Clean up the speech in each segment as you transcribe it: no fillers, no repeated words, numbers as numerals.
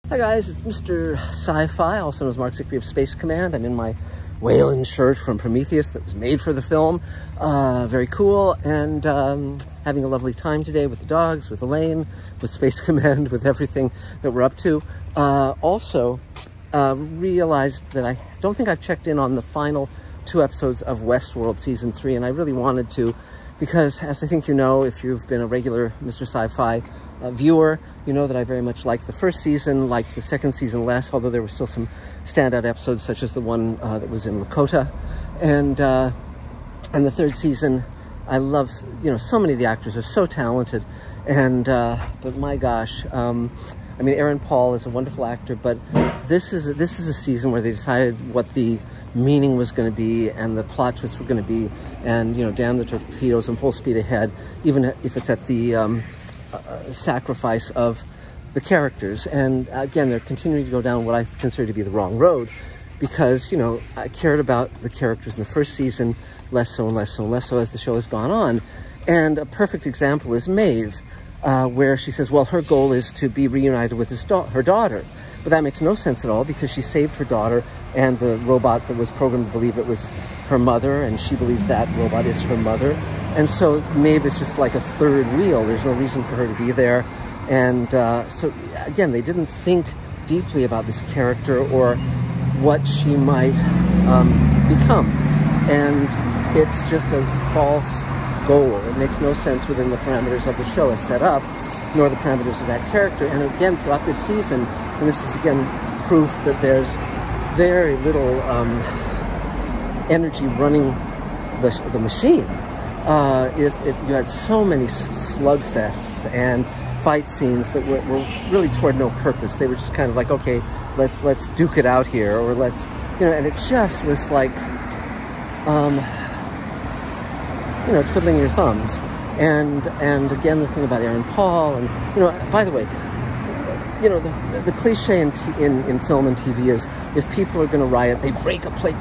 Hi guys, it's Mr. Sci-Fi, also known as Mark Zickery of Space Command. I'm in my Whalen shirt from Prometheus that was made for the film. Very cool, and having a lovely time today with the dogs, with Elaine, with Space Command, with everything that we're up to. Also, realized that I don't think I've checked in on the final 2 episodes of Westworld Season 3, and I really wanted to, because as I think you know, if you've been a regular Mr. Sci-Fi viewer, you know that I very much liked the first season, liked the second season less, although there were still some standout episodes, such as the one that was in Lakota. And the third season, I love, you know, so many of the actors are so talented. And, but my gosh, I mean, Aaron Paul is a wonderful actor, but this is a season where they decided what the meaning was going to be and the plot twists were going to be, and, you know, damn the torpedoes and full speed ahead, even if it's at the sacrifice of the characters. And again, they're continuing to go down what I consider to be the wrong road, because, you know, I cared about the characters in the first season less so and less so and less so as the show has gone on. And a perfect example is Maeve, where she says, well, her goal is to be reunited with her daughter. But that makes no sense at all, because she saved her daughter and the robot that was programmed to believe it was her mother, and she believes that robot is her mother. And so Maeve is just like a third wheel. There's no reason for her to be there. And so, again, they didn't think deeply about this character or what she might become. And it's just a false goal. It makes no sense within the parameters of the show as set up, nor the parameters of that character. And again, throughout this season, and this is, again, proof that there's very little energy running the machine. You had so many slugfests and fight scenes that were really toward no purpose. They were just kind of like, okay, let's duke it out here, or let's, you know, and it just was like, you know, twiddling your thumbs. And again, the thing about Aaron Paul, and, you know, by the way, you know, the cliche in film and TV is, if people are going to riot, they break a plate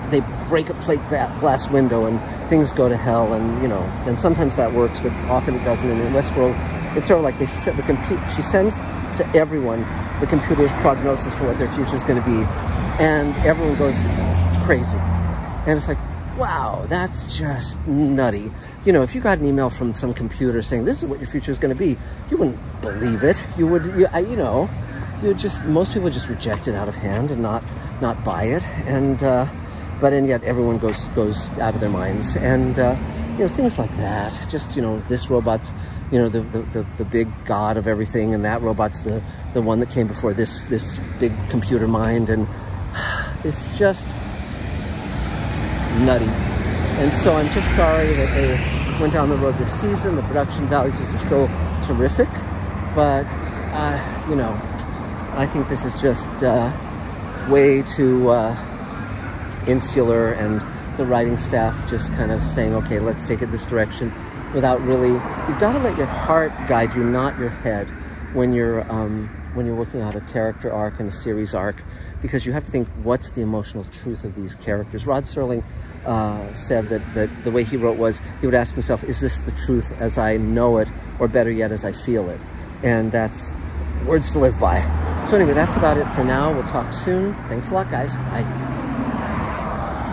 glass window and things go to hell, and, you know, and sometimes that works, but often it doesn't. And in Westworld, it's sort of like they set the computer, she sends to everyone the computer's prognosis for what their future is going to be, and everyone goes crazy. And it's like, wow, that's just nutty. You know, if you got an email from some computer saying this is what your future is going to be, you wouldn't believe it. You would, you know, you would just, most people just reject it out of hand and not buy it. And and yet everyone goes out of their minds. And you know, things like that. Just, you know, this robot's, you know, the big god of everything, and that robot's the one that came before this big computer mind, and it's just nutty. And so I'm just sorry that they went down the road this season. The production values are still terrific, but you know, I think this is just way too insular, and the writing staff just kind of saying, okay, let's take it this direction, without really, you've got to let your heart guide you, not your head, when you're working out a character arc and a series arc, because you have to think, what's the emotional truth of these characters? Rod Serling said that the way he wrote was, he would ask himself, is this the truth as I know it, or better yet, as I feel it? And that's words to live by. So anyway, that's about it for now. We'll talk soon. Thanks a lot, guys. Bye.